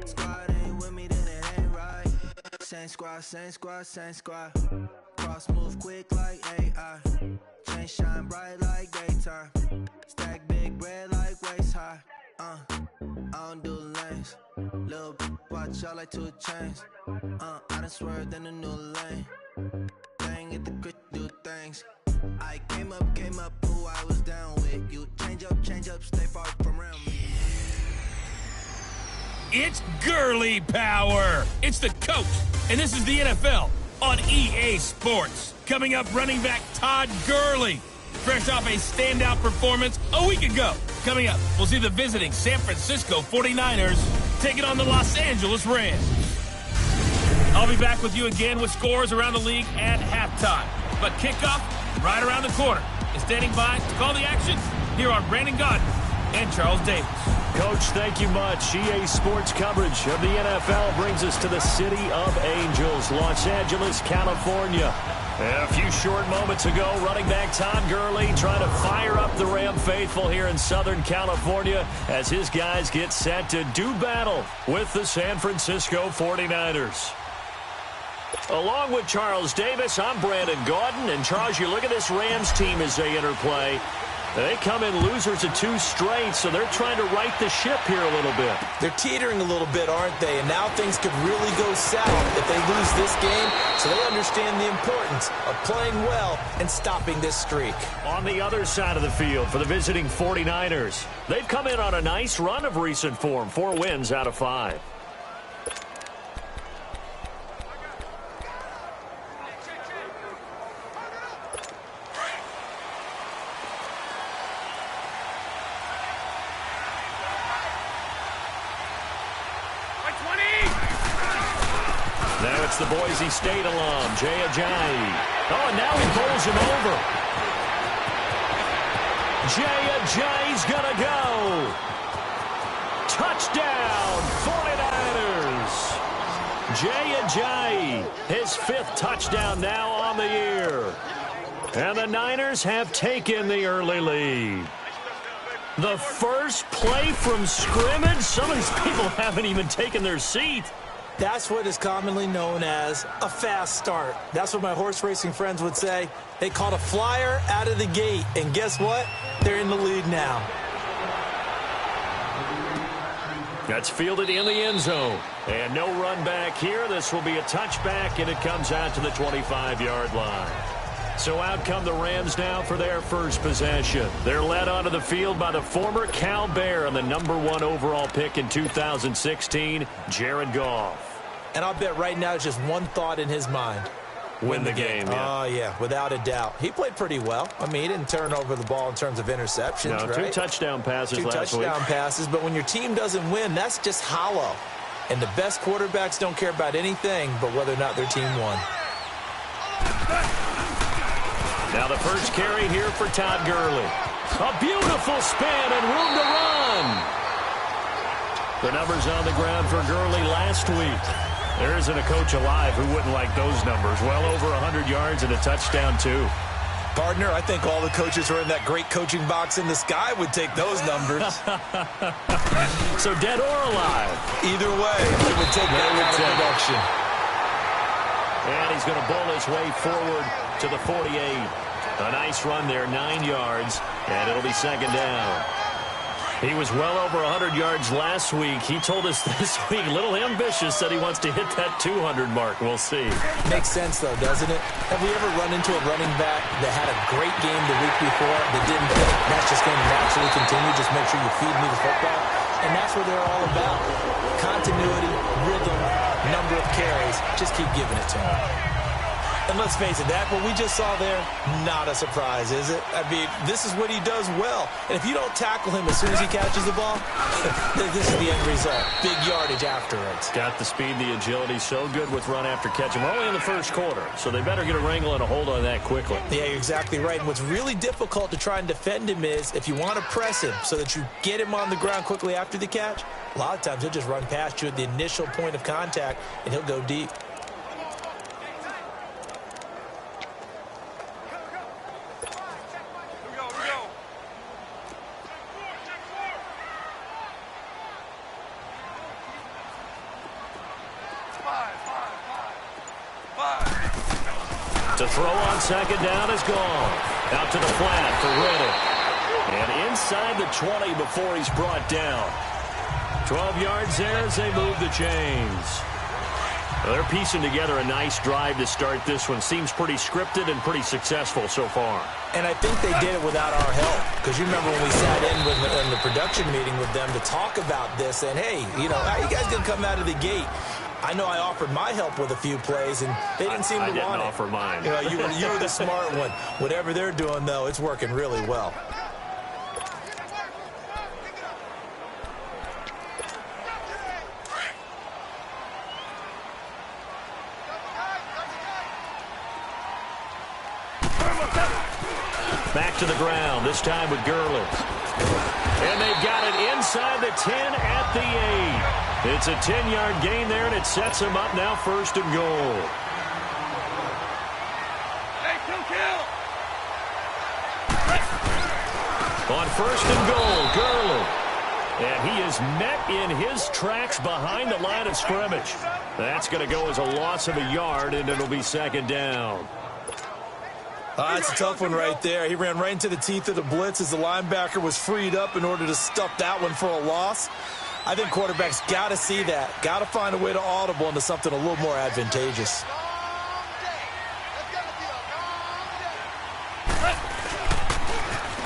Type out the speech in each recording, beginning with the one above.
Squad ain't with me, then it ain't right. Same squad, same squad, same squad. Cross move quick like AI. Chain shine bright like daytime. Stack big bread like waist high. I don't do lanes. Little watch out like 2 chains. I done swerved in a new lane. Bang at the crit, do things. I came up, who I was down with. You change up, stay far from around me. It's Gurley Power. It's the coach, and this is the NFL on EA Sports. Coming up, running back Todd Gurley, fresh off a standout performance a week ago. Coming up, we'll see the visiting San Francisco 49ers taking on the Los Angeles Rams. I'll be back with you again with scores around the league at halftime. But kickoff right around the corner. And standing by to call the action, here are Brandon Gaudin and Charles Davis. Coach, thank you much. EA Sports coverage of the NFL brings us to the City of Angels, Los Angeles, California. A few short moments ago, running back Todd Gurley trying to fire up the Ram faithful here in Southern California as his guys get set to do battle with the San Francisco 49ers. Along with Charles Davis, I'm Brandon Gaudin. And Charles, you look at this Rams team as they interplay. They come in losers of 2 straight, so they're trying to right the ship here a little bit. They're teetering a little bit, aren't they? And now things could really go south if they lose this game. So they understand the importance of playing well and stopping this streak. On the other side of the field for the visiting 49ers, they've come in on a nice run of recent form, 4 wins out of 5. Now it's the Boise State alum, Jay Ajayi. Oh, and now he bowls him over. Jay Ajayi's gonna go. Touchdown, 49ers. Jay Ajayi, his 5th touchdown now on the year. And the Niners have taken the early lead. The first play from scrimmage. Some of these people haven't even taken their seat. That's what is commonly known as a fast start. That's what my horse racing friends would say. They caught a flyer out of the gate, and guess what? They're in the lead now. That's fielded in the end zone. And no run back here. This will be a touchback, and it comes out to the 25-yard line. So out come the Rams now for their first possession. They're led onto the field by the former Cal Bear and the #1 overall pick in 2016, Jared Goff. And I'll bet right now just one thought in his mind. Win the game, yeah. Oh, yeah, without a doubt. He played pretty well. I mean, he didn't turn over the ball in terms of interceptions, no, right? 2 touchdown passes last week. 2 touchdown passes, but when your team doesn't win, that's just hollow. And the best quarterbacks don't care about anything but whether or not their team won. Now the first carry here for Todd Gurley. A beautiful spin and room to run. The numbers on the ground for Gurley last week. There isn't a coach alive who wouldn't like those numbers. Well over 100 yards and a touchdown, too. Partner, I think all the coaches who are in that great coaching box in the sky would take those numbers. So dead or alive? Either way, it would take that kind of production. And he's going to bowl his way forward to the 48. A nice run there, 9 yards, and it'll be second down. He was well over 100 yards last week. He told us this week, a little ambitious, said he wants to hit that 200 mark. We'll see. Makes sense, though, doesn't it? Have we ever run into a running back that had a great game the week before that didn't think that's just going to naturally continue? Just make sure you feed me the football. And that's what they're all about. Continuity, rhythm, number of carries. Just keep giving it to him. And let's face it, that what we just saw there, not a surprise, is it? I mean, this is what he does well. And if you don't tackle him as soon as he catches the ball, this is the end result. Big yardage afterwards. Got the speed, the agility, so good with run after catch. We're only in the first quarter, so they better get a wrangle and a hold on that quickly. Yeah, you're exactly right. And what's really difficult to try and defend him is if you want to press him so that you get him on the ground quickly after the catch, a lot of times he'll just run past you at the initial point of contact, and he'll go deep. To throw on second down is gone. Out to the flat for Reddick. And inside the 20 before he's brought down. 12 yards there as they move the chains. Well, they're piecing together a nice drive to start this one. Seems pretty scripted and pretty successful so far. And I think they did it without our help. Because you remember when we sat in the production meeting with them to talk about this. And, hey, you know, how you guys going to come out of the gate? I know I offered my help with a few plays, and they didn't seem to want it. I didn't offer mine. You know, you were the smart one. Whatever they're doing, though, it's working really well. Back to the ground, this time with Gurley. And they've got it inside the 10 at the 8. It's a 10-yard gain there, and it sets them up now 1st and goal. On 1st and goal, Gurley. And he is met in his tracks behind the line of scrimmage. That's going to go as a loss of a yard, and it'll be 2nd down. That's a tough one right there. He ran right into the teeth of the blitz as the linebacker was freed up in order to stuff that one for a loss. I think quarterbacks got to see that, got to find a way to audible into something a little more advantageous.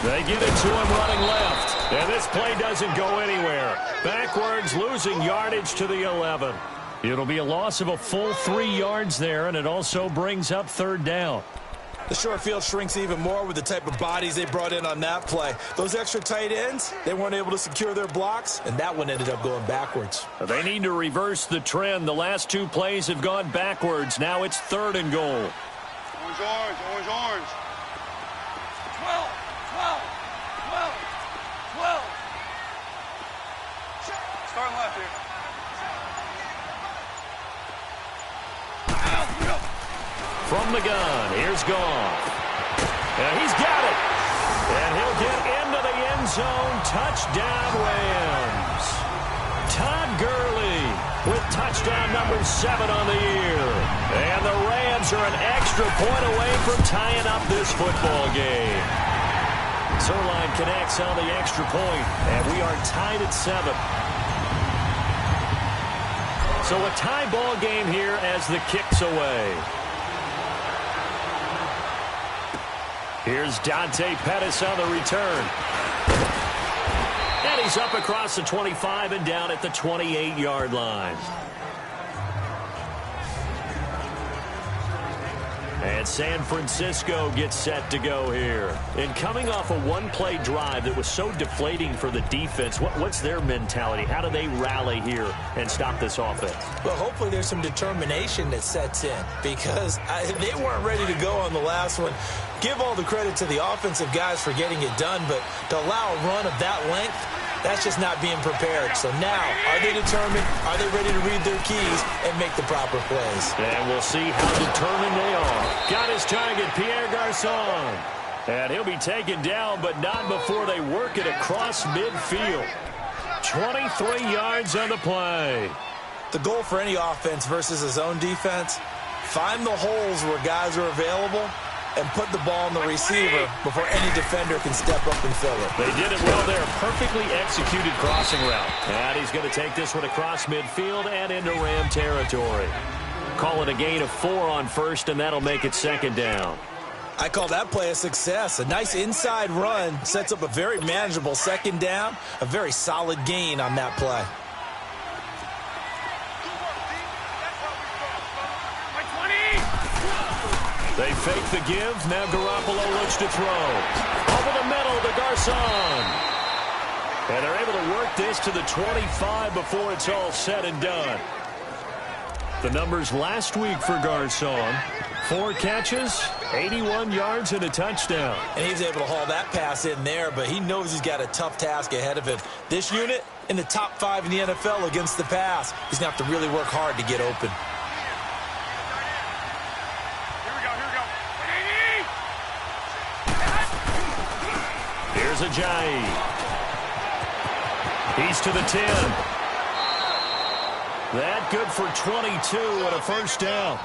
They get it to him running left, and this play doesn't go anywhere. Backwards, losing yardage to the 11. It'll be a loss of a full 3 yards there, and it also brings up 3rd down. The short field shrinks even more with the type of bodies they brought in on that play. Those extra tight ends, they weren't able to secure their blocks, and that one ended up going backwards. They need to reverse the trend. The last 2 plays have gone backwards. Now it's 3rd and goal. Orange, orange, orange, orange. 12, 12, 12, 12. Start left here. From the gun, here's Goff. And he's got it. And he'll get into the end zone. Touchdown, Rams. Todd Gurley with touchdown number 7 on the year. And the Rams are an extra point away from tying up this football game. Zerline connects on the extra point, and we are tied at 7. So a tie ball game here as the kick's away. Here's Dante Pettis on the return. And he's up across the 25 and down at the 28-yard line. And San Francisco gets set to go here. And coming off a one-play drive that was so deflating for the defense, what's their mentality? How do they rally here and stop this offense? Well, hopefully there's some determination that sets in because they weren't ready to go on the last one. Give all the credit to the offensive guys for getting it done, but to allow a run of that length, that's just not being prepared. So now, are they determined? Are they ready to read their keys and make the proper plays? And we'll see how determined they are. Got his target, Pierre Garçon. And he'll be taken down, but not before they work it across midfield. 23 yards on the play. The goal for any offense versus his own defense, find the holes where guys are available and put the ball in the receiver before any defender can step up and fill it. They did it well there. Perfectly executed crossing route. And he's going to take this one across midfield and into Ram territory. Call it a gain of 4 on first, and that'll make it 2nd down. I call that play a success. A nice inside run sets up a very manageable 2nd down. A very solid gain on that play. They fake the give. Now Garoppolo looks to throw. Over the middle to Garçon. And they're able to work this to the 25 before it's all said and done. The numbers last week for Garçon. 4 catches, 81 yards, and a touchdown. And he's able to haul that pass in there, but he knows he's got a tough task ahead of him. This unit in the top 5 in the NFL against the pass. He's going to have to really work hard to get open. Here's Ajayi. He's to the 10. That good for 22 and a first down.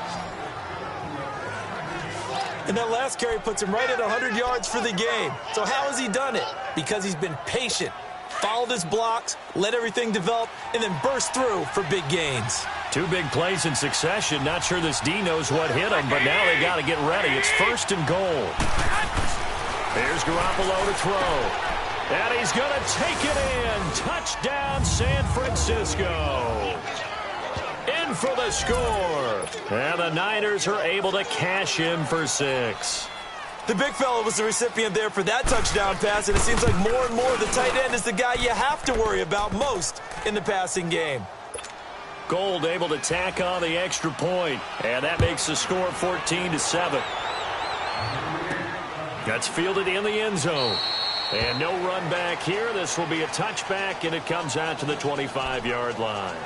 And that last carry puts him right at 100 yards for the game. So how has he done it? Because he's been patient, followed his blocks, let everything develop, and then burst through for big gains. 2 big plays in succession. Not sure this D knows what hit him, but now they got to get ready. It's 1st and goal. Here's Garoppolo to throw. And he's going to take it in. Touchdown, San Francisco. In for the score. And the Niners are able to cash in for 6. The big fella was the recipient there for that touchdown pass, and it seems like more and more the tight end is the guy you have to worry about most in the passing game. Gold able to tack on the extra point, and that makes the score 14-7. That's fielded in the end zone. And no run back here. This will be a touchback, and it comes out to the 25-yard line.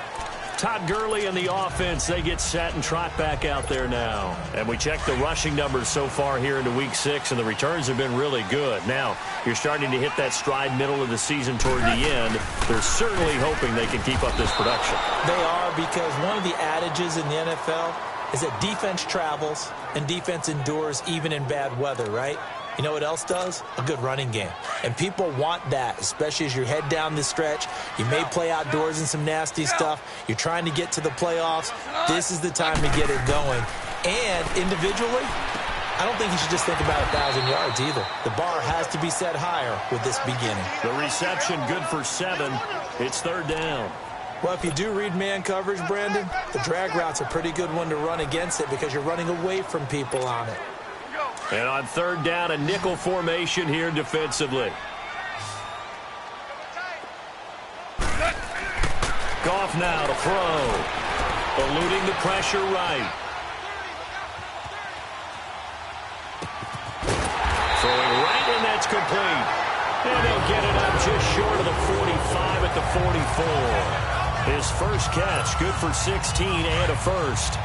Todd Gurley and the offense, they get set and trot back out there now. And we check the rushing numbers so far here into Week 6, and the returns have been really good. Now, you're starting to hit that stride middle of the season toward the end. They're certainly hoping they can keep up this production. They are, because one of the adages in the NFL is that defense travels and defense endures even in bad weather, right? You know what else does? A good running game. And people want that, especially as you head down the stretch. You may play outdoors in some nasty stuff. You're trying to get to the playoffs. This is the time to get it going. And individually, I don't think you should just think about 1,000 yards either. The bar has to be set higher with this beginning. The reception good for 7. It's 3rd down. Well, if you do read man coverage, Brandon, the drag route's a pretty good one to run against it because you're running away from people on it. And on 3rd down, a nickel formation here defensively. Goff now to throw. Eluding the pressure right. Throwing right, and that's complete. And he'll get it up just short of the 45 at the 44. His first catch, good for 16 and a first.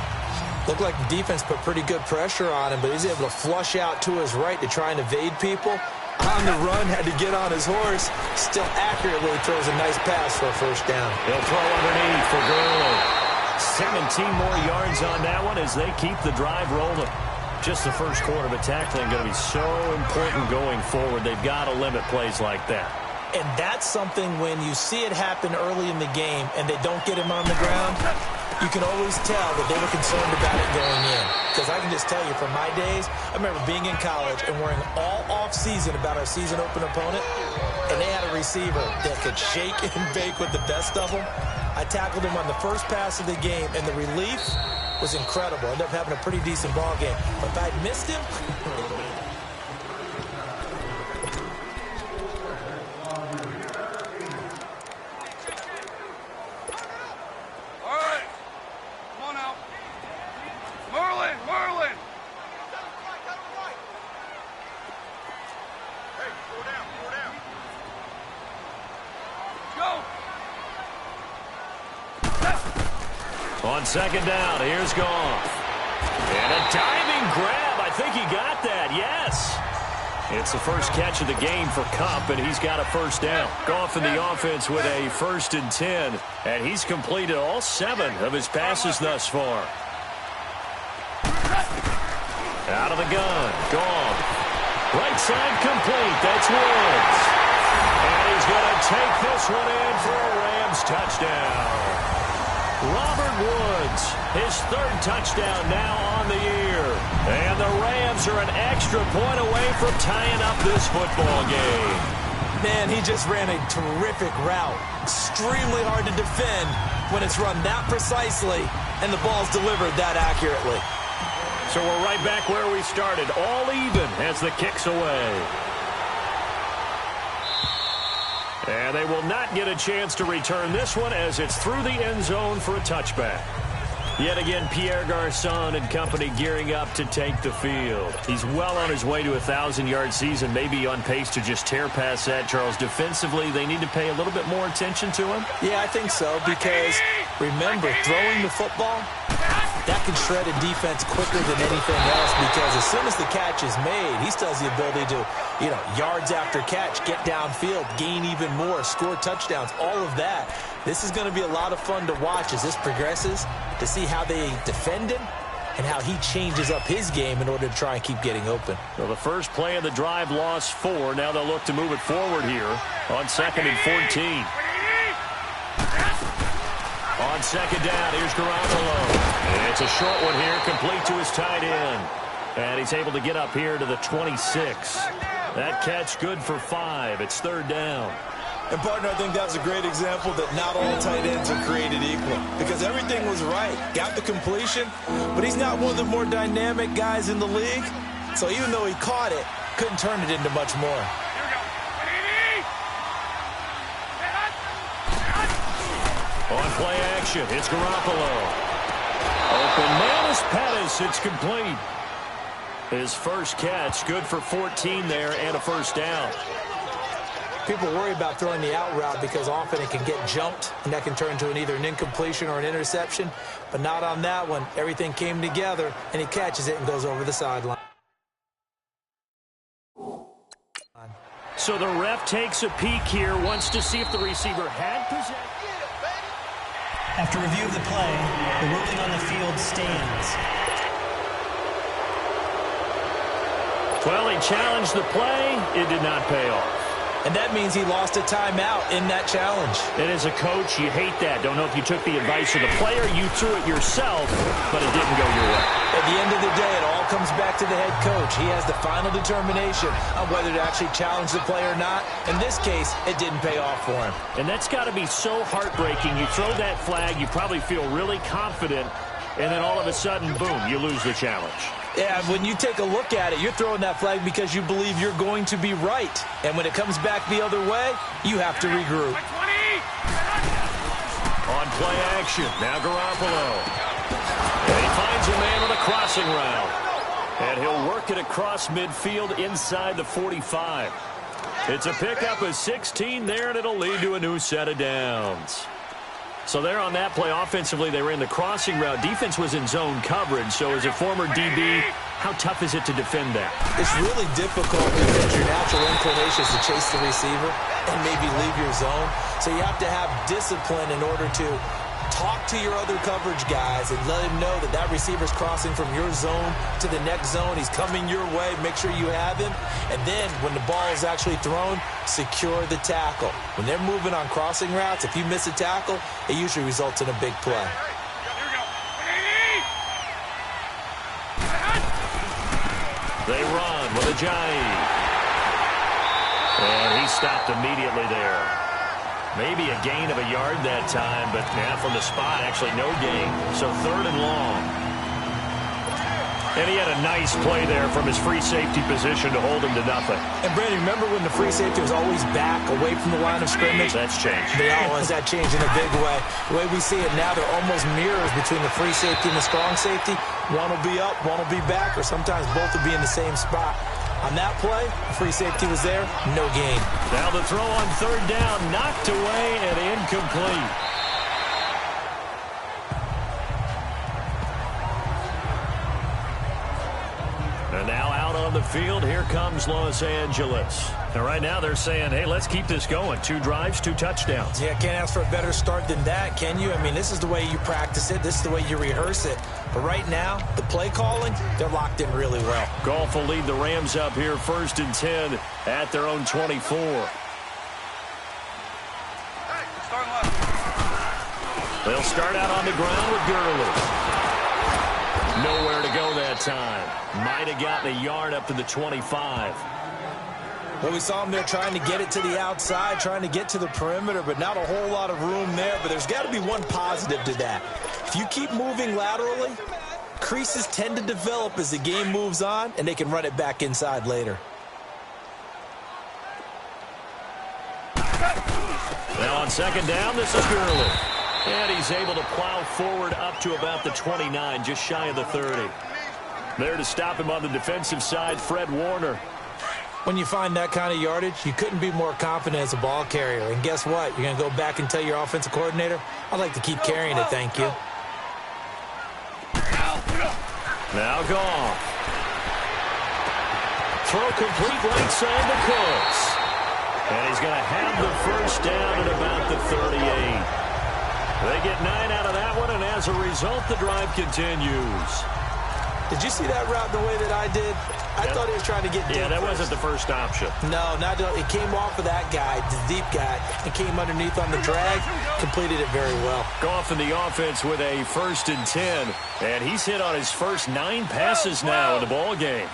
Looked like the defense put pretty good pressure on him, but he's able to flush out to his right to try and evade people. On the run, had to get on his horse. Still accurately throws a nice pass for a first down. He'll throw underneath for Gurley. 17 more yards on that one as they keep the drive rolling. Just the first quarter, but tackling going to be so important going forward. They've got to limit plays like that. And that's something when you see it happen early in the game and they don't get him on the ground, you can always tell that they were concerned about it going in. Because I can just tell you from my days, I remember being in college and worrying all off-season about our season open opponent, and they had a receiver that could shake and bake with the best of them. I tackled him on the first pass of the game, and the relief was incredible. I ended up having a pretty decent ball game. But if I'd missed him... On 2nd down, here's Goff. And a diving grab. I think he got that, yes. It's the first catch of the game for Kupp, and he's got a first down. Goff in the offense with a 1st and 10, and he's completed all 7 of his passes thus far. Out of the gun, Goff. Right side complete, that's Woods. And he's going to take this one in for a Rams touchdown. Robert Woods, his 3rd touchdown now on the year. And the Rams are an extra point away from tying up this football game. Man, he just ran a terrific route. Extremely hard to defend when it's run that precisely and the ball's delivered that accurately. So we're right back where we started, all even as the kick's away. And they will not get a chance to return this one as it's through the end zone for a touchback. Yet again, Pierre Garçon and company gearing up to take the field. He's well on his way to a 1,000-yard season, maybe on pace to just tear past that, Charles. Defensively, they need to pay a little bit more attention to him? Yeah, I think so, because remember, throwing the football, that can shred a defense quicker than anything else, because as soon as the catch is made, he still has the ability to, yards after catch, get downfield, gain even more, score touchdowns, all of that. This is going to be a lot of fun to watch as this progresses, to see how they defend him and how he changes up his game in order to try and keep getting open. Well, the first play of the drive lost 4. Now they'll look to move it forward here on 2nd and 14. On 2nd down, here's Garoppolo. It's a short one here, complete to his tight end. And he's able to get up here to the 26. That catch good for 5. It's 3rd down. And, partner, I think that's a great example that not all tight ends are created equal, because everything was right. Got the completion, but he's not one of the more dynamic guys in the league. So even though he caught it, couldn't turn it into much more. On play action, it's Garoppolo. Open man is Pettis. It's complete. His first catch, good for 14 there and a 1st down. People worry about throwing the out route because often it can get jumped, and that can turn into either an incompletion or an interception. But not on that one. Everything came together, and he catches it and goes over the sideline. So the ref takes a peek here, wants to see if the receiver had possession. After review of the play, the ruling on the field stands. Well, he challenged the play. It did not pay off. And that means he lost a timeout in that challenge. And as a coach, you hate that. Don't know if you took the advice of the player. You threw it yourself, but it didn't go your way. At the end of the day, it all comes back to the head coach. He has the final determination on whether to actually challenge the play or not. In this case, it didn't pay off for him. And that's got to be so heartbreaking. You throw that flag, you probably feel really confident, and then all of a sudden, boom, you lose the challenge. Yeah, when you take a look at it, you're throwing that flag because you believe you're going to be right. And when it comes back the other way, you have to regroup. On play action, now Garoppolo. And he finds a man on a crossing route. And he'll work it across midfield inside the 45. It's a pickup of 16 there, and it'll lead to a new set of downs. So there on that play, offensively, they ran the crossing route. Defense was in zone coverage. So as a former DB, how tough is it to defend that? It's really difficult because your natural inclination is to chase the receiver and maybe leave your zone. So you have to have discipline in order to talk to your other coverage guys and let him know that that receiver's crossing from your zone to the next zone. He's coming your way. Make sure you have him. And then when the ball is actually thrown, secure the tackle. When they're moving on crossing routes, if you miss a tackle, it usually results in a big play. They run with Ajayi. And he stopped immediately there. Maybe a gain of a yard that time, but now from the spot, actually no gain. So 3rd and long. And he had a nice play there from his free safety position to hold him to nothing. And, Brandon, remember when the free safety was always back, away from the line of scrimmage? That's changed. They always that changed in a big way. The way we see it now, they're almost mirrors between the free safety and the strong safety. One will be up, one will be back, or sometimes both will be in the same spot. On that play, free safety was there, no gain. Now the throw on 3rd down, knocked away and incomplete. And now out on the field, here comes Los Angeles. And right now they're saying, hey, let's keep this going. 2 drives, 2 touchdowns. Yeah, can't ask for a better start than that, can you? I mean, this is the way you practice it. This is the way you rehearse it. But right now, the play calling, they're locked in really well. Goff will lead the Rams up here 1st and 10 at their own 24. They'll start out on the ground with Gurley. Nowhere to go that time. Might have gotten a yard up to the 25. Well, we saw him there trying to get it to the outside, trying to get to the perimeter, but not a whole lot of room there. But there's got to be one positive to that. If you keep moving laterally, creases tend to develop as the game moves on, and they can run it back inside later. Now on 2nd down, this is Gurley. And he's able to plow forward up to about the 29, just shy of the 30. There to stop him on the defensive side, Fred Warner. When you find that kind of yardage, you couldn't be more confident as a ball carrier. And guess what? You're going to go back and tell your offensive coordinator, I'd like to keep carrying it, thank you. Now Goff. Throw complete right side to Cooks. And he's going to have the 1st down at about the 38. They get 9 out of that one, and as a result, the drive continues. Did you see that route the way that I did? I thought he was trying to get deep. Yeah, that first. wasn't the first option. No, it came off of that guy, the deep guy, and came underneath on the drag, completed it very well. Goff in the offense with a 1st and 10, and he's hit on his first 9 passes now in the ball game.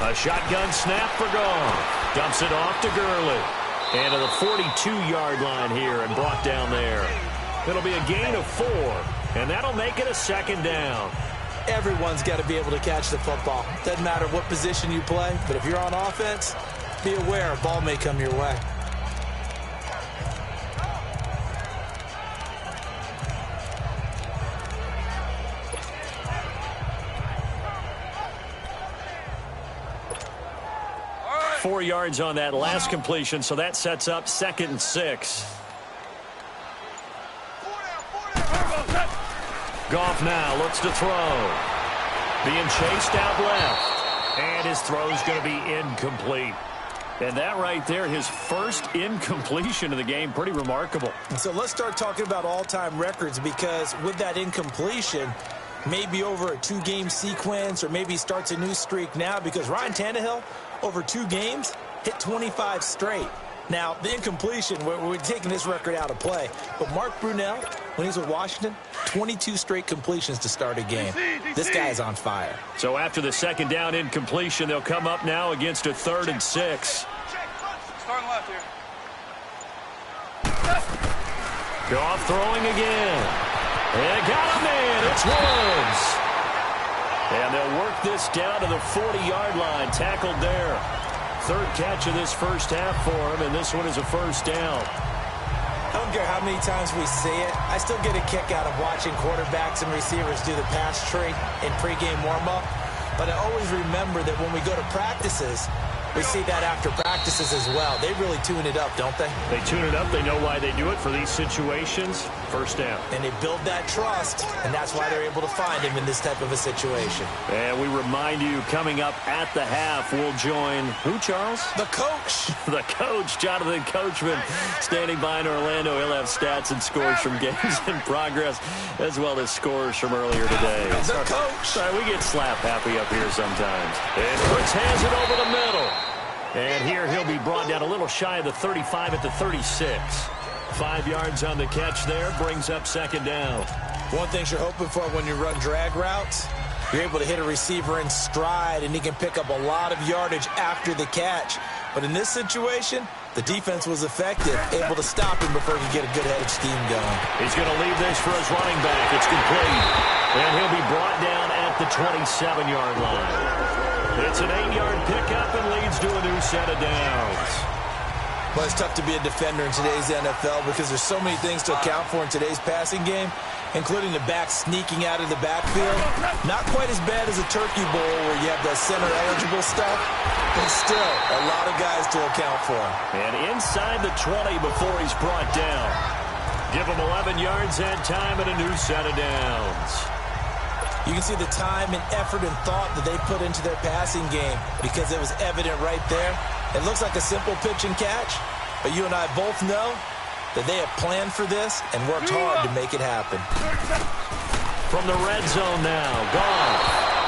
A shotgun snap for Goff. Dumps it off to Gurley. And to the 42-yard line here and brought down there. It'll be a gain of 4, and that'll make it a 2nd down. Everyone's got to be able to catch the football. Doesn't matter what position you play, but if you're on offense, be aware a ball may come your way. Right. 4 yards on that last completion, so that sets up 2nd and 6. Goff now looks to throw. Being chased out left. And his throw's going to be incomplete. And that right there, his first incompletion of the game, pretty remarkable. So let's start talking about all-time records, because with that incompletion, maybe over a 2-game sequence, or maybe starts a new streak now, because Ryan Tannehill, over 2 games, hit 25 straight. Now, the incompletion, we're taking this record out of play. But Mark Brunell, when he's with Washington, 22 straight completions to start a game. This guy's on fire. So after the 2nd down incompletion, they'll come up now against a 3rd and 6. Starting left here. Goff throwing again. And got a man. It's Woods. And they'll work this down to the 40-yard line. Tackled there. 3rd catch of this first half for him, and this one is a 1st down. I don't care how many times we see it. I still get a kick out of watching quarterbacks and receivers do the pass tree in pregame warm-up. But I always remember that when we go to practices, we see that after practices as well. They really tune it up, don't they? They tune it up. They know why they do it for these situations. 1st down. And they build that trust, and that's why they're able to find him in this type of a situation. And we remind you, coming up at the half, we'll join who, Charles? The coach. The coach, Jonathan Coachman, standing by in Orlando. He'll have stats and scores from games in progress, as well as scores from earlier today. The coach. Sorry, we get slap happy up here sometimes. And Fritz has it over the middle. And here he'll be brought down a little shy of the 35 at the 36. 5 yards on the catch there, brings up 2nd down. One thing you're hoping for when you run drag routes, you're able to hit a receiver in stride, and he can pick up a lot of yardage after the catch. But in this situation, the defense was effective, able to stop him before he could get a good head of steam going. He's going to leave this for his running back. It's complete. And he'll be brought down at the 27-yard line. It's an 8-yard pickup and leads to a new set of downs. Well, it's tough to be a defender in today's NFL because there's so many things to account for in today's passing game, including the back sneaking out of the backfield. Not quite as bad as a turkey bowl where you have the center-eligible stuff, but still a lot of guys to account for. And inside the 20 before he's brought down. Give him 11 yards that time and a new set of downs. You can see the time and effort and thought that they put into their passing game because it was evident right there. It looks like a simple pitch and catch, but you and I both know that they have planned for this and worked hard to make it happen. From the red zone now, Goff.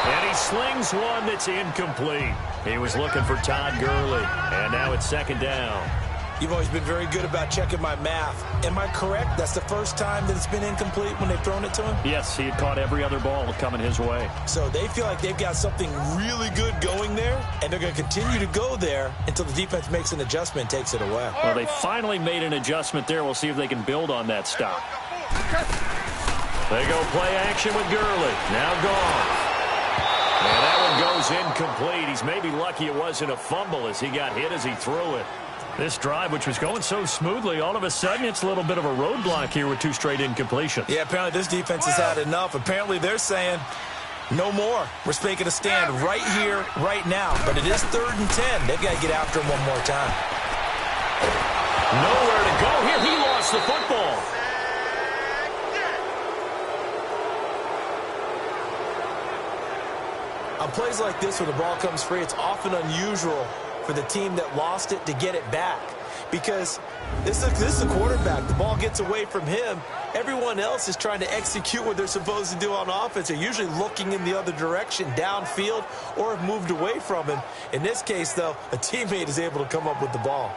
And he slings one that's incomplete. He was looking for Todd Gurley, and now it's 2nd down. You've always been very good about checking my math. Am I correct? That's the first time that it's been incomplete when they've thrown it to him? Yes, he had caught every other ball coming his way. So they feel like they've got something really good going there, and they're going to continue to go there until the defense makes an adjustment and takes it away. Well, they finally made an adjustment there. We'll see if they can build on that stop. They go play action with Gurley. Now Goff. And that one goes incomplete. He's maybe lucky it wasn't a fumble as he got hit as he threw it. This drive, which was going so smoothly, all of a sudden it's a little bit of a roadblock here with 2 straight incompletions. Yeah, apparently this defense has had enough. Apparently they're saying, no more. We're making a stand right here, right now. But it is 3rd and 10. They've got to get after him one more time. Nowhere to go here. He lost the football. On plays like this where the ball comes free, it's often unusual for the team that lost it to get it back. Because this is a quarterback. The ball gets away from him, Everyone else is trying to execute what they're supposed to do on offense. They're usually looking in the other direction, downfield, or have moved away from him. In this case, though, a teammate is able to come up with the ball.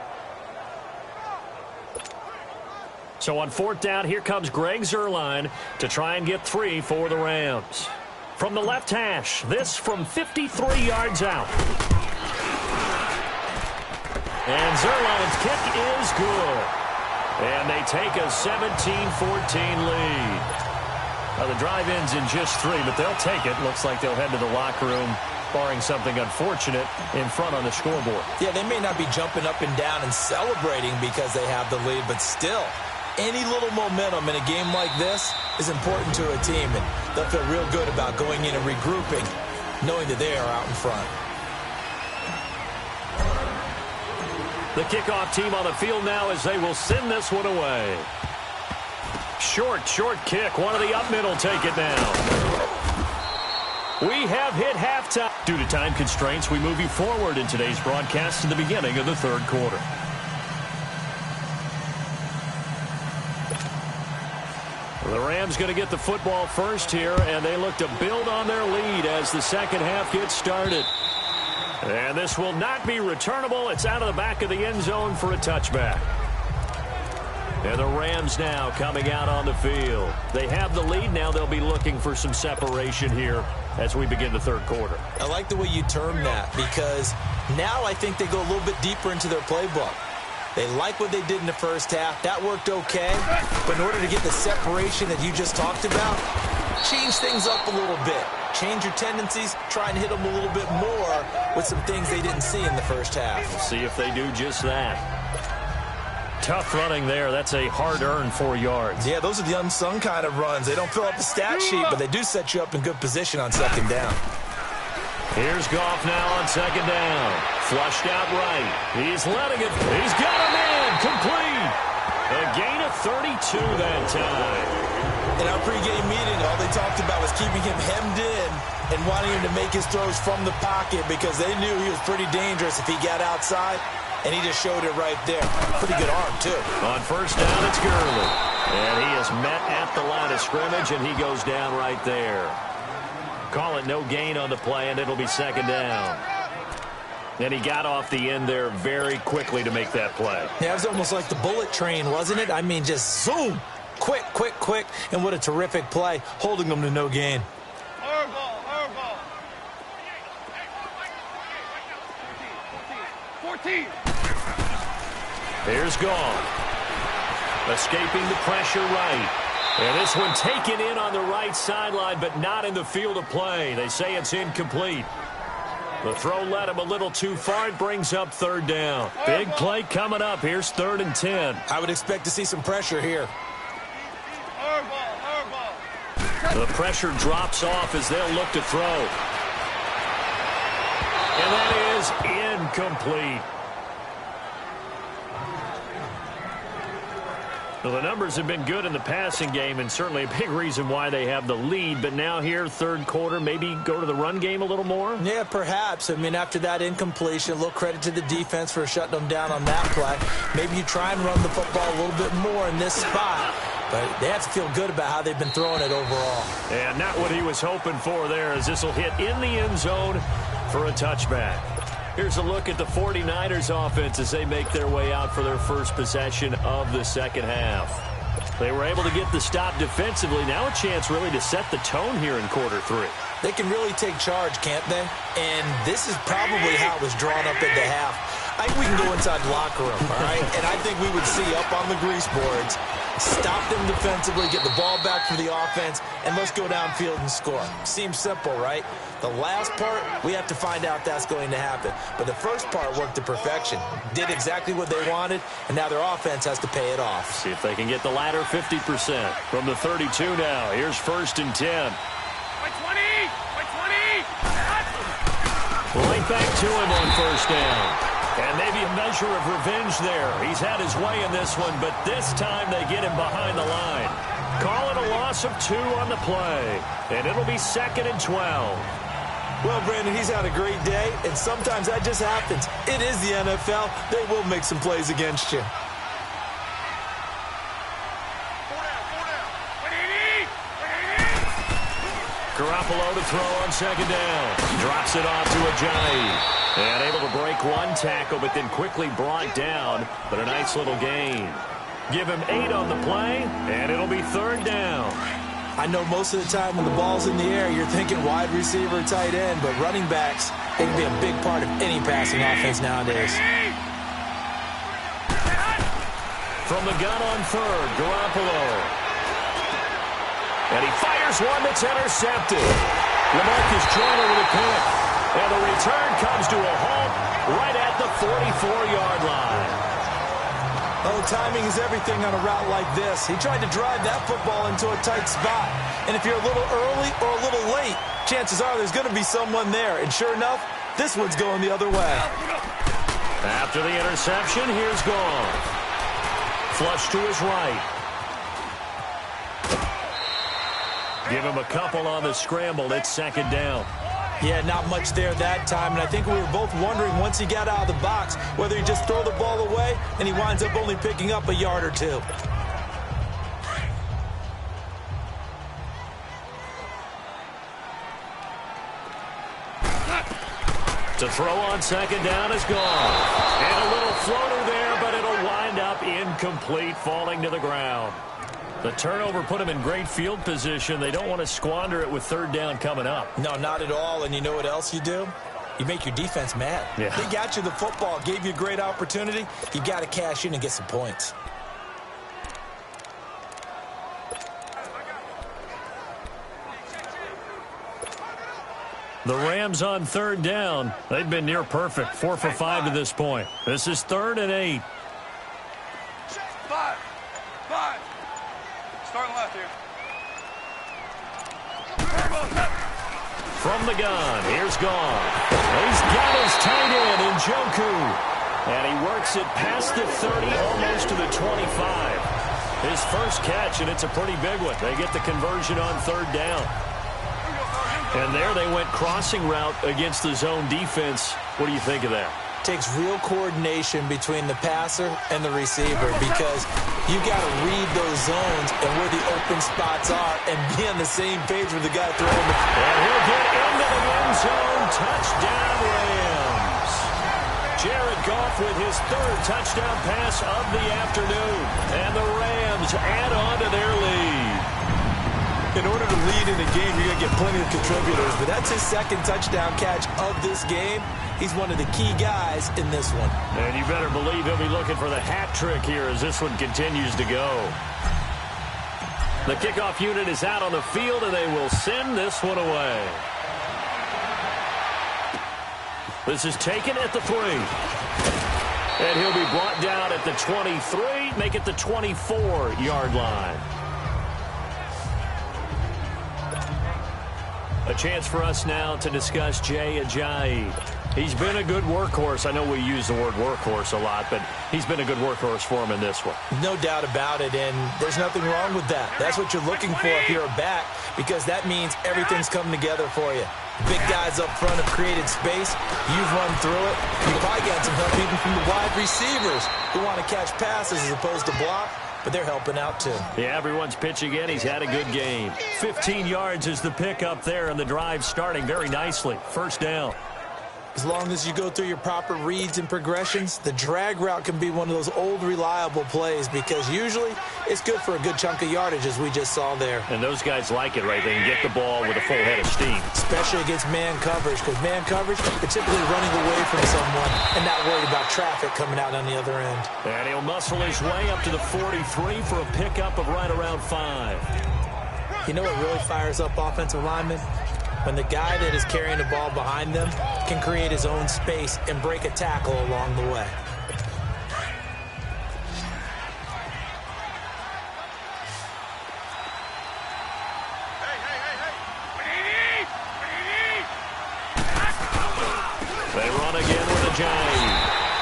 So on 4th down, here comes Greg Zuerlein to try and get 3 for the Rams. From the left hash, this from 53 yards out. And Zuerlein's kick is good. And they take a 17-14 lead. Now, the drive ends in just 3, but they'll take it. Looks like they'll head to the locker room, barring something unfortunate, in front on the scoreboard. Yeah, they may not be jumping up and down and celebrating because they have the lead, but still, any little momentum in a game like this is important to a team, and they'll feel real good about going in and regrouping, knowing that they are out in front. The kickoff team on the field now as they will send this one away. Short kick. One of the up middle take it down. We have hit halftime. Due to time constraints, we move you forward in today's broadcast to the beginning of the 3rd quarter. The Rams going to get the football first here, and they look to build on their lead as the second half gets started. And this will not be returnable. It's out of the back of the end zone for a touchback. And the Rams now coming out on the field. They have the lead. Now they'll be looking for some separation here as we begin the 3rd quarter. I like the way you term that, because now I think they go a little bit deeper into their playbook. They like what they did in the first half. That worked okay. But in order to get the separation that you just talked about, change things up a little bit. Change your tendencies. Try and hit them a little bit more with some things they didn't see in the first half. We'll see if they do just that. Tough running there. That's a hard-earned 4 yards. Yeah, those are the unsung kind of runs. They don't fill up the stat sheet, but they do set you up in good position on 2nd down. Here's Goff now on 2nd down. Flushed out right. He's letting it. He's got a man. Complete. A gain of 32 that time. In our pregame meeting, all they talked about was keeping him hemmed in and wanting him to make his throws from the pocket because they knew he was pretty dangerous if he got outside, and he just showed it right there. Pretty good arm, too. On 1st down, it's Gurley. And he is met at the line of scrimmage, and he goes down right there. Call it no gain on the play, and it'll be 2nd down. And he got off the end there very quickly to make that play. Yeah, it was almost like the bullet train, wasn't it? I mean, just zoom. Quick, and what a terrific play, holding them to no gain. Hard ball. 14. Here's Goff. Escaping the pressure right. And this one taken in on the right sideline, but not in the field of play. They say it's incomplete. The throw led him a little too far. It brings up 3rd down. Big play coming up. Here's 3rd and 10. I would expect to see some pressure here. The pressure drops off as they'll look to throw. And that is incomplete. Well, the numbers have been good in the passing game, and certainly a big reason why they have the lead. But now here, 3rd quarter, maybe go to the run game a little more? Yeah, perhaps. I mean, after that incompletion, a little credit to the defense for shutting them down on that play. Maybe you try and run the football a little bit more in this spot. But they have to feel good about how they've been throwing it overall. And not what he was hoping for there, as this will hit in the end zone for a touchback. Here's a look at the 49ers offense as they make their way out for their first possession of the second half. They were able to get the stop defensively. Now a chance really to set the tone here in quarter 3. They can really take charge, can't they? And this is probably how it was drawn up at the half. I think we can go inside the locker room, all right? And I think we would see up on the grease boards, stop them defensively, get the ball back for the offense, and let's go downfield and score. Seems simple, right? The last part, we have to find out that's going to happen. But the first part worked to perfection. Did exactly what they wanted, and now their offense has to pay it off. See if they can get the latter 50% from the 32 now. Here's 1st and 10. By 20! Right back to him on 1st down. And maybe a measure of revenge there. He's had his way in this one, but this time they get him behind the line. Call it a loss of 2 on the play. And it'll be 2nd and 12. Well, Brandon, he's had a great day, and sometimes that just happens. It is the NFL. They will make some plays against you. Garoppolo to throw on second down. Drops it off to Ajayi. And able to break one tackle, but then quickly brought down. But a nice little gain. Give him 8 on the play, and it'll be third down. I know most of the time when the ball's in the air, you're thinking wide receiver, tight end, but running backs, they can be a big part of any passing offense nowadays. From the gun on third, Garoppolo. And he fires one that's intercepted. LaMarcus Joyner with a pick. And the return comes to a halt right at the 44-yard line. Oh, timing is everything on a route like this. He tried to drive that football into a tight spot. And if you're a little early or a little late, chances are there's going to be someone there. And sure enough, this one's going the other way. After the interception, here's Goff. Flush to his right. Give him a couple on the scramble. It's second down. Yeah, not much there that time, and I think we were both wondering once he got out of the box whether he just throw the ball away and he winds up only picking up a yard or two. To throw on second down is gone. And a little floater there, but it'll wind up incomplete, falling to the ground. The turnover put him in great field position. They don't want to squander it with third down coming up. No, not at all. And you know what else you do? You make your defense mad. Yeah. They got you the football, gave you a great opportunity. You got to cash in and get some points. The Rams on third down. They've been near perfect. 4 for 5 to this point. This is 3rd and 8. 5. Starting left here. From the gun, here's Goff. He's got his tight end in Njoku. And he works it past the 30, almost to the 25. His first catch, and it's a pretty big one. They get the conversion on third down. And there they went crossing route against the zone defense. What do you think of that? Takes real coordination between the passer and the receiver because you got to read those zones and where the open spots are and be on the same page with the guy throwing the ball. And he'll get into the end zone. Touchdown, Rams. Jared Goff with his 3rd touchdown pass of the afternoon. And the Rams add on to their lead. In order to lead in a game, you're going to get plenty of contributors, but that's his 2nd touchdown catch of this game. He's one of the key guys in this one. And you better believe he'll be looking for the hat trick here as this one continues to go. The kickoff unit is out on the field, and they will send this one away. This is taken at the 3. And he'll be brought down at the 23, make it the 24-yard line. A chance for us now to discuss Jay Ajayi. He's been a good workhorse. I know we use the word workhorse a lot, but he's been a good workhorse for him in this one. No doubt about it, and there's nothing wrong with that. That's what you're looking for if you're a back, because that means everything's coming together for you. Big guys up front have created space. You've run through it. You probably got some help even from the wide receivers who want to catch passes as opposed to block, but they're helping out too. Yeah, everyone's pitching in. He's had a good game. 15 yards is the pickup there, and the drive starting very nicely. First down. As long as you go through your proper reads and progressions, the drag route can be one of those old reliable plays because usually it's good for a good chunk of yardage as we just saw there. And those guys like it, right? They can get the ball with a full head of steam. Especially against man coverage, because man coverage, they're typically running away from someone and not worried about traffic coming out on the other end. And he'll muscle his way up to the 43 for a pickup of right around 5. You know what really fires up offensive linemen? When the guy that is carrying the ball behind them can create his own space and break a tackle along the way. They run again with Ajayi.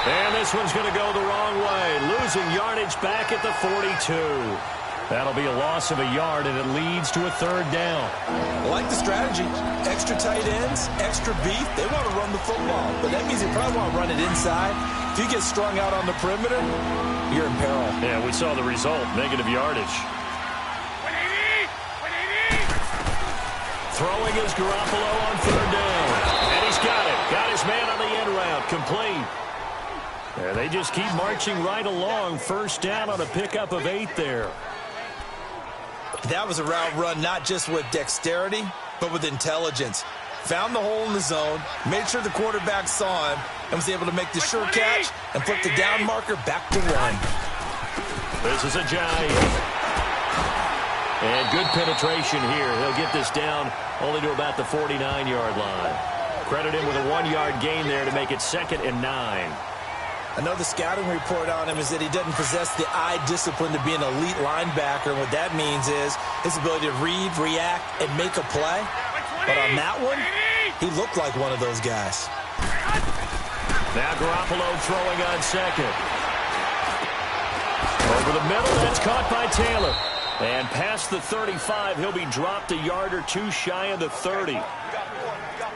And this one's going to go the wrong way. Losing yardage back at the 42. That'll be a loss of a yard, and it leads to a third down. I like the strategy. Extra tight ends, extra beef. They want to run the football, but that means they probably want to run it inside. If you get strung out on the perimeter, you're in peril. Yeah, we saw the result, negative yardage. Throwing is Garoppolo on third down. And he's got it. Got his man on the end route. Complete. And they just keep marching right along. First down on a pickup of 8 there. That was a route run not just with dexterity, but with intelligence. Found the hole in the zone, made sure the quarterback saw him, and was able to make the sure catch and flip the down marker back to 1. This is a Giant. And good penetration here. He'll get this down only to about the 49-yard line. Credit him with a 1-yard gain there to make it 2nd and 9. Another scouting report on him is that he doesn't possess the eye discipline to be an elite linebacker. And what that means is his ability to read, react, and make a play. But on that one, he looked like one of those guys. Now Garoppolo throwing on second. Over the middle, that's caught by Taylor. And past the 35, he'll be dropped a yard or 2 shy of the 30.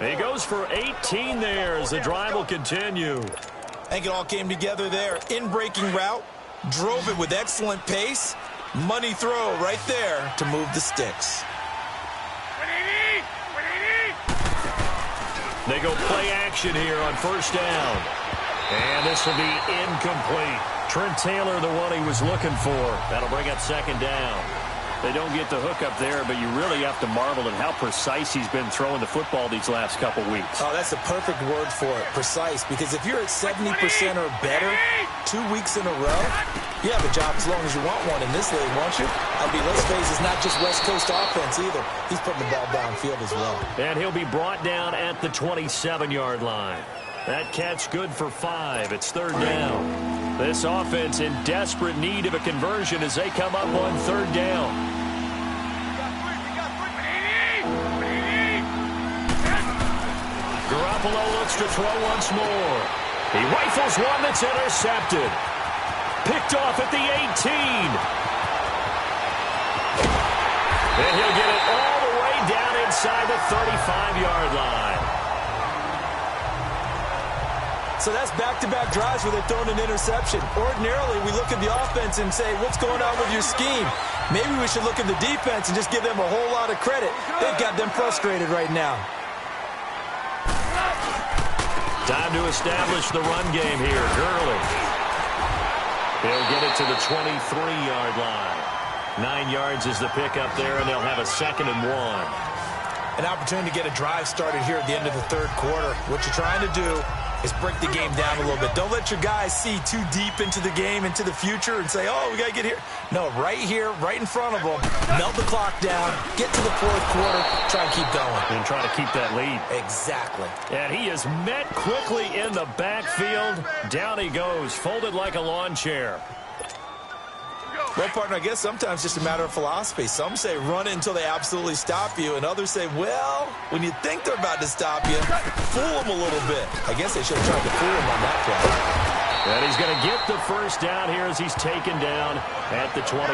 He goes for 18 there as the drive will continue. I think it all came together there. In-breaking route, drove it with excellent pace. Money throw right there to move the sticks. They go play action here on first down. And this will be incomplete. Trent Taylor, the one he was looking for. That'll bring up 2nd down. They don't get the hook up there, but you really have to marvel at how precise he's been throwing the football these last couple weeks. Oh, that's the perfect word for it, precise. Because if you're at 70% or better 2 weeks in a row, you have a job as long as you want one in this league, won't you? I mean, let's face it, it's not just West Coast offense either. He's putting the ball downfield as well. And he'll be brought down at the 27-yard line. That catch good for 5. It's 3rd down. This offense in desperate need of a conversion as they come up on 3rd down. Garoppolo looks to throw once more. He rifles one that's intercepted. Picked off at the 18. And he'll get it all the way down inside the 35-yard line. So that's back-to-back drives where they're throwing an interception. Ordinarily, we look at the offense and say, what's going on with your scheme? Maybe we should look at the defense and just give them a whole lot of credit. They've got them frustrated right now. Time to establish the run game here. Gurley. He'll get it to the 23-yard line. 9 yards is the pickup there, and they'll have a 2nd and 1. An opportunity to get a drive started here at the end of the 3rd quarter. What you're trying to do is break the game down a little bit. Don't let your guys see too deep into the game, into the future, and say, oh, we got to get here. No, right here, right in front of them. Melt the clock down, get to the 4th quarter, try and keep going. And try to keep that lead. Exactly. And he is met quickly in the backfield. Down he goes, folded like a lawn chair. Well, partner, I guess sometimes it's just a matter of philosophy. Some say run it until they absolutely stop you, and others say, well, when you think they're about to stop you, fool them a little bit. I guess they should have tried to fool him on that play. And he's going to get the first down here as he's taken down at the 22.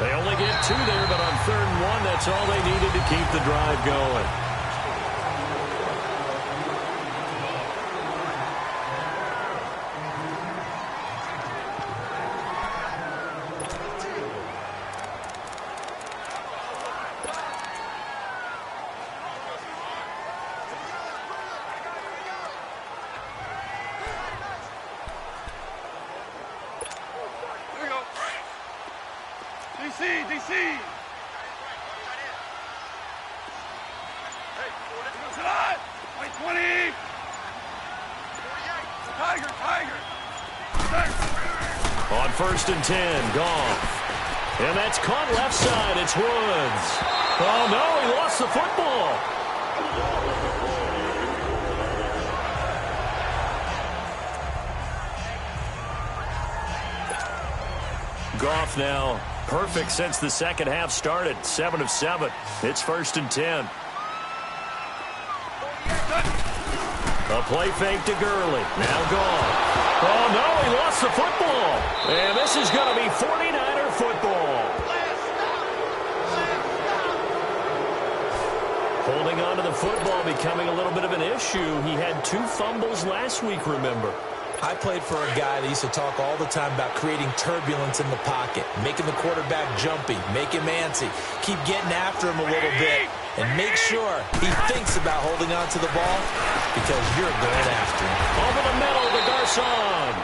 They only get 2 there, but on 3rd and 1, that's all they needed to keep the drive going. DC! Hey, White 20! Tiger! On 1st and 10, Goff. And that's caught left side. It's Woods. Oh, no, he lost the football. Goff now perfect since the 2nd half started. 7 of 7. It's 1st and 10. A play fake to Gurley. Now Goff. Oh, no, he lost the football. And this is going to be 49er football. Holding on to the football becoming a little bit of an issue. He had 2 fumbles last week, remember. I played for a guy that used to talk all the time about creating turbulence in the pocket, making the quarterback jumpy, make him antsy, keep getting after him a little bit, and make sure he thinks about holding on to the ball because you're going after him. Over the middle to Garcon.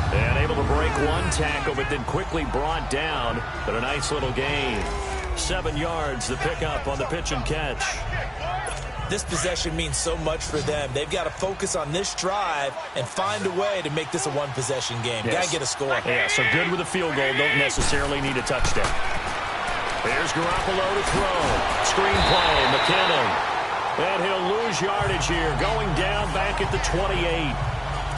And able to break one tackle, but then quickly brought down. But a nice little gain. 7 yards, the pickup on the pitch and catch. This possession means so much for them. They've got to focus on this drive and find a way to make this a one-possession game. Yes. Got to get a score. Yeah, so good with a field goal. Don't necessarily need a touchdown. Here's Garoppolo to throw. Screen play, McKinnon. And he'll lose yardage here. Going down back at the 28.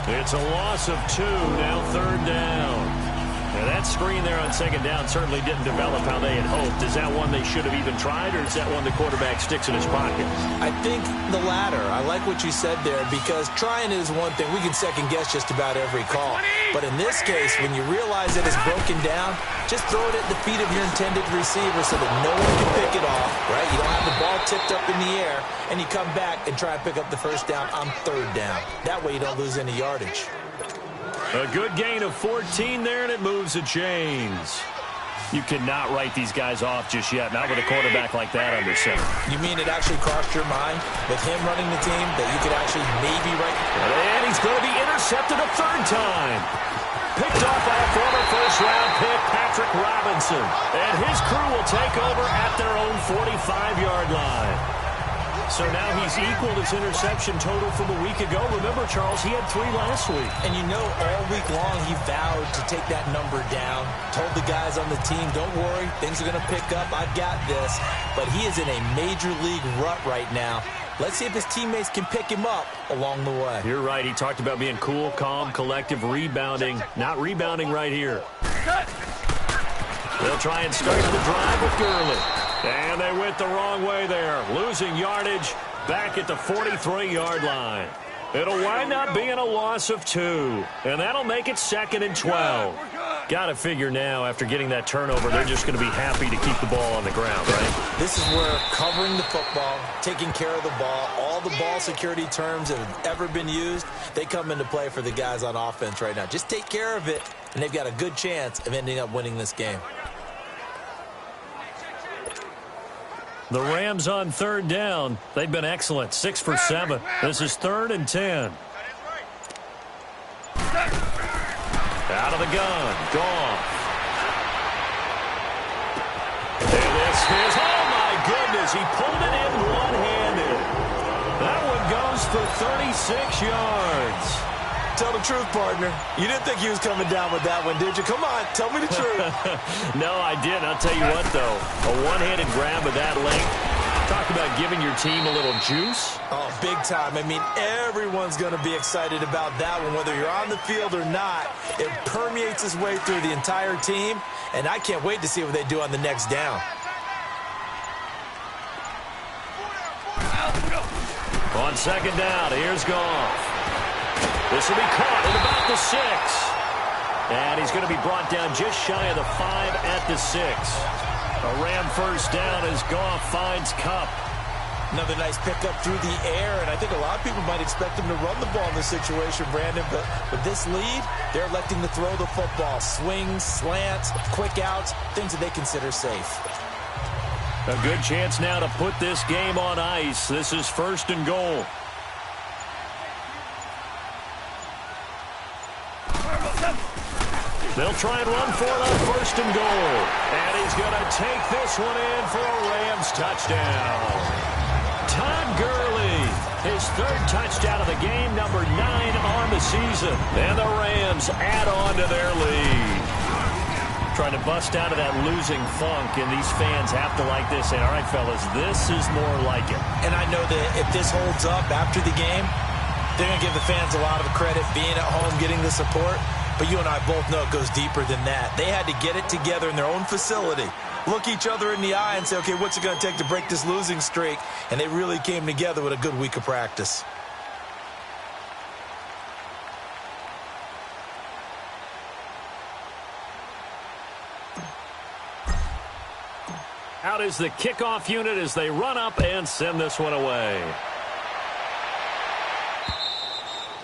It's a loss of 2, now 3rd down. Now that screen there on 2nd down certainly didn't develop how they had hoped. Is that one they should have even tried, or is that one the quarterback sticks in his pocket? I think the latter. I like what you said there, because trying is one thing. We can second-guess just about every call. But in this case, when you realize that it's broken down, just throw it at the feet of your intended receiver so that no one can pick it off, right? You don't have the ball tipped up in the air, and you come back and try and pick up the 1st down on 3rd down. That way you don't lose any yardage. A good gain of 14 there, and it moves the chains. You cannot write these guys off just yet, not with a quarterback like that under center. You mean it actually crossed your mind with him running the team that you could actually maybe write? And he's going to be intercepted a 3rd time. Picked off by a former first-round pick, Patrick Robinson. And his crew will take over at their own 45-yard line. So now he's equaled his interception total from a week ago. Remember, Charles, he had 3 last week. And you know, all week long he vowed to take that number down. Told the guys on the team, don't worry, things are going to pick up. I've got this. But he is in a major league rut right now. Let's see if his teammates can pick him up along the way. You're right. He talked about being cool, calm, collective, rebounding. Not rebounding right here. They'll try and start the drive with Gurley. And they went the wrong way there. Losing yardage back at the 43-yard line. It'll wind up being a loss of 2. And that'll make it 2nd and 12. Got to figure now, after getting that turnover, they're just going to be happy to keep the ball on the ground, right? This is where covering the football, taking care of the ball, all the ball security terms that have ever been used, they come into play for the guys on offense right now. Just take care of it, and they've got a good chance of ending up winning this game. The Rams on 3rd down. They've been excellent. 6 for 7. This is 3rd and 10. Out of the gun. Goff. And this is, oh my goodness, he pulled it in one-handed. That one goes for 36 yards. Tell the truth, partner. You didn't think he was coming down with that one, did you? Come on, tell me the truth. No, I didn't. I'll tell you what, though. A one-handed grab of that length. Talk about giving your team a little juice. Oh, big time. I mean, everyone's going to be excited about that one, whether you're on the field or not. It permeates its way through the entire team, and I can't wait to see what they do on the next down. On 2nd down, here's Goff. This will be caught at about the 6. And he's going to be brought down just shy of the 5 at the 6. A Ram 1st down as Goff finds Kupp. Another nice pickup through the air, and I think a lot of people might expect him to run the ball in this situation, Brandon, but with this lead, they're electing to throw the football. Swings, slants, quick outs, things that they consider safe. A good chance now to put this game on ice. This is 1st and goal. They'll try and run for it on 1st and goal. And he's going to take this one in for a Rams touchdown. Todd Gurley, his 3rd touchdown of the game, number 9 on the season. And the Rams add on to their lead. Trying to bust out of that losing funk, and these fans have to like this. And all right, fellas, this is more like it. And I know that if this holds up after the game, they're going to give the fans a lot of credit being at home, getting the support. But you and I both know it goes deeper than that. They had to get it together in their own facility, look each other in the eye and say, okay, what's it going to take to break this losing streak? And they really came together with a good week of practice. Out is the kickoff unit as they run up and send this one away.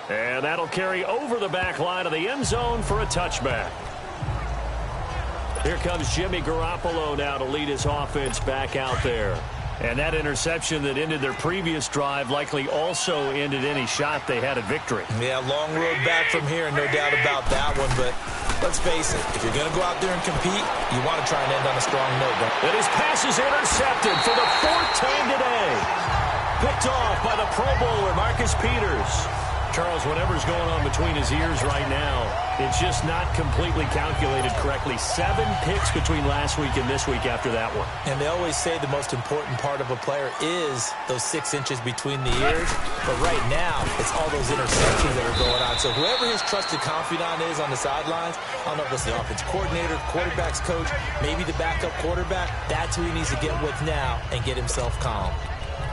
And that'll carry over the back line of the end zone for a touchback. Here comes Jimmy Garoppolo now to lead his offense back out there. And that interception that ended their previous drive likely also ended any shot they had at victory. Yeah, long road back from here, no doubt about that one. But let's face it, if you're going to go out there and compete, you want to try and end on a strong note, don't you? And his pass is intercepted for the 4th time today. Picked off by the Pro Bowler, Marcus Peters. Charles, whatever's going on between his ears right now, it's just not completely calculated correctly. 7 picks between last week and this week after that one. And they always say the most important part of a player is those 6 inches between the ears. But right now, it's all those interceptions that are going on. So whoever his trusted confidant is on the sidelines, I don't know if it's the offense coordinator, quarterback's coach, maybe the backup quarterback, that's who he needs to get with now and get himself calm.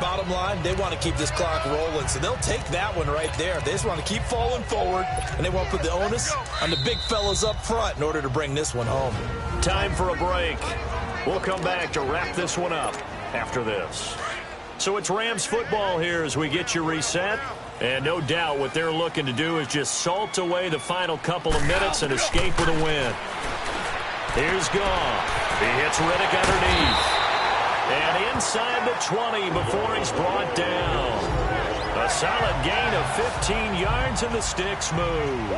Bottom line, they want to keep this clock rolling, so they'll take that one right there. They just want to keep falling forward, and they want to put the onus on the big fellas up front in order to bring this one home. Time for a break. We'll come back to wrap this one up after this. So it's Rams football here as we get you reset. And no doubt what they're looking to do is just salt away the final couple of minutes and escape with a win. Here's Goff. He hits Riddick underneath. And inside the 20 before he's brought down. A solid gain of 15 yards and the sticks move.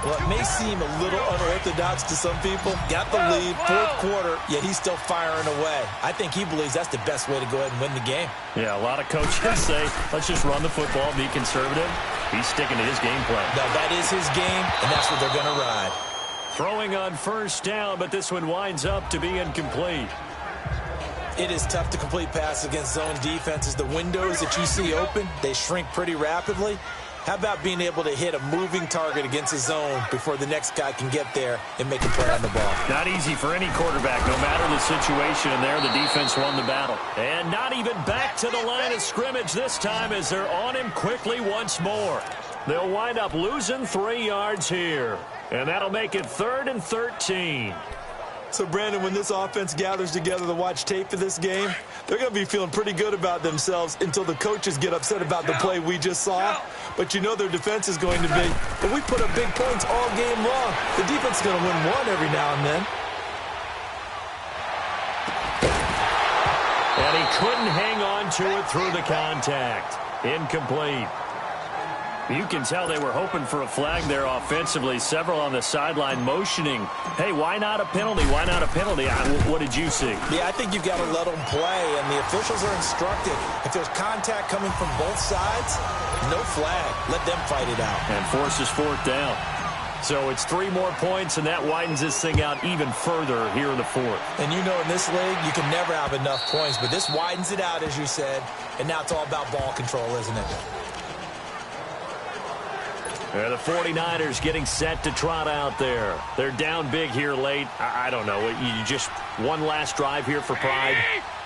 Well, it may seem a little unorthodox to some people. Got the lead, 4th quarter, yet he's still firing away. I think he believes that's the best way to go ahead and win the game. Yeah, a lot of coaches say, let's just run the football, be conservative. He's sticking to his game plan. Now, that is his game, and that's what they're going to ride. Throwing on 1st down, but this one winds up to be incomplete. It is tough to complete passes against zone defenses. The windows that you see open, they shrink pretty rapidly. How about being able to hit a moving target against a zone before the next guy can get there and make a play on the ball? Not easy for any quarterback, no matter the situation. And there, the defense won the battle. And not even back to the line of scrimmage this time as they're on him quickly once more. They'll wind up losing 3 yards here. And that'll make it 3rd and 13. So, Brandon, when this offense gathers together to watch tape for this game, they're going to be feeling pretty good about themselves until the coaches get upset about the play we just saw. But you know their defense is going to be, but we put up big points all game long. The defense is going to win one every now and then. And he couldn't hang on to it through the contact. Incomplete. You can tell they were hoping for a flag there offensively. Several on the sideline motioning, hey, why not a penalty? Why not a penalty? What did you see? Yeah, I think you've got to let them play, and the officials are instructed. If there's contact coming from both sides, no flag. Let them fight it out. And forces 4th down. So it's 3 more points, and that widens this thing out even further here in the 4th. And you know in this league, you can never have enough points, but this widens it out, as you said, and now it's all about ball control, isn't it? The 49ers getting set to trot out there. They're down big here late. I don't know. You just one last drive here for pride.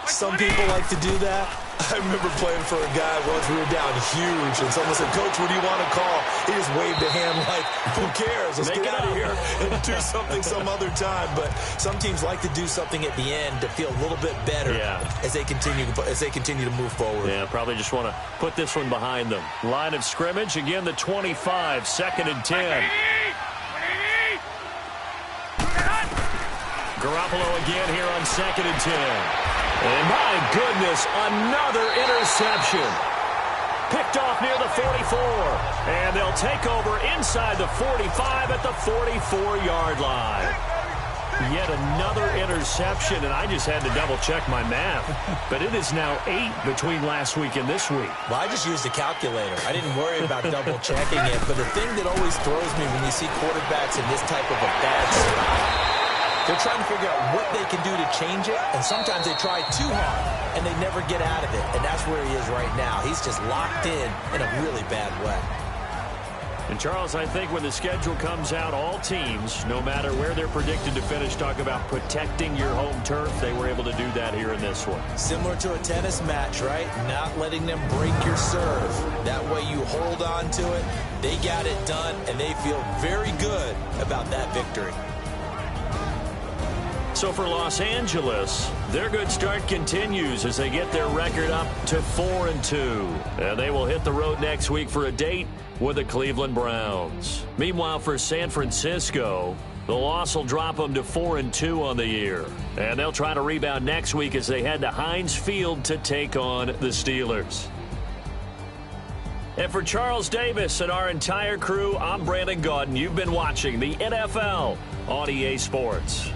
Some people like to do that. I remember playing for a guy once. We were down huge, and someone said, "Coach, what do you want to call?" He just waved a hand like, "Who cares? Let's get out of here and do something some other time." But some teams like to do something at the end to feel a little bit better as they continue to move forward. Yeah, probably just want to put this one behind them. Line of scrimmage again. The 25, 2nd and 10. Garoppolo again here on 2nd and 10. And my goodness, another interception. Picked off near the 44. And they'll take over inside the 45 at the 44-yard line. Yet another interception, and I just had to double-check my math. But it is now 8 between last week and this week. Well, I just used a calculator. I didn't worry about double-checking it. But the thing that always throws me when you see quarterbacks in this type of a bad spot, they're trying to figure out what they can do to change it, and sometimes they try too hard, and they never get out of it. And that's where he is right now. He's just locked in a really bad way. And, Charles, I think when the schedule comes out, all teams, no matter where they're predicted to finish, talk about protecting your home turf. They were able to do that here in this one. Similar to a tennis match, right? Not letting them break your serve. That way you hold on to it. They got it done, and they feel very good about that victory. So for Los Angeles, their good start continues as they get their record up to 4-2. And they will hit the road next week for a date with the Cleveland Browns. Meanwhile, for San Francisco, The loss will drop them to 4-2 on the year. And they'll try to rebound next week as they head to Heinz Field to take on the Steelers. And for Charles Davis and our entire crew, I'm Brandon Gaudin. You've been watching the NFL on EA Sports.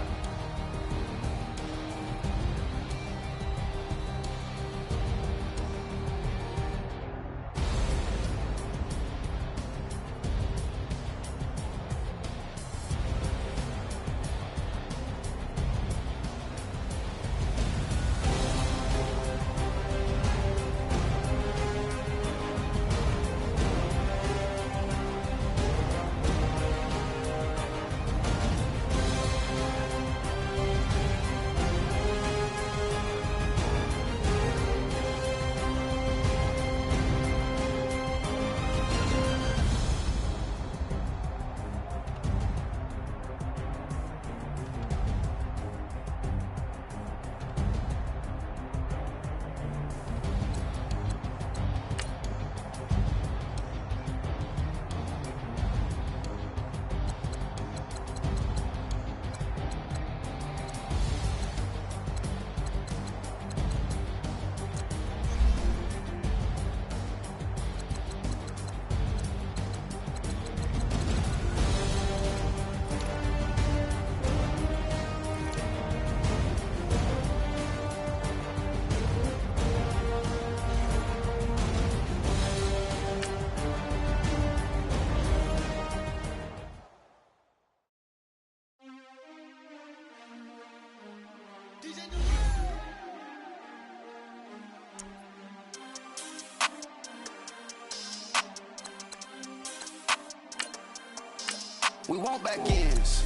We want back ends,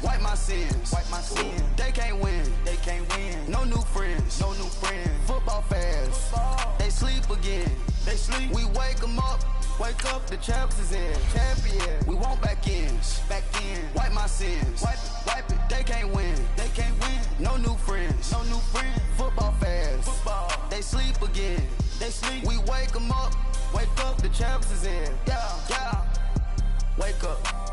wipe my sins, They can't win, No new friends, Football fans, they sleep again, We wake them up, the champs is in, champion. We want back ends, wipe my sins, wipe it. They can't win, No new friends, Football fans, they sleep again, We wake them up, the champs is in, yeah. Wake up.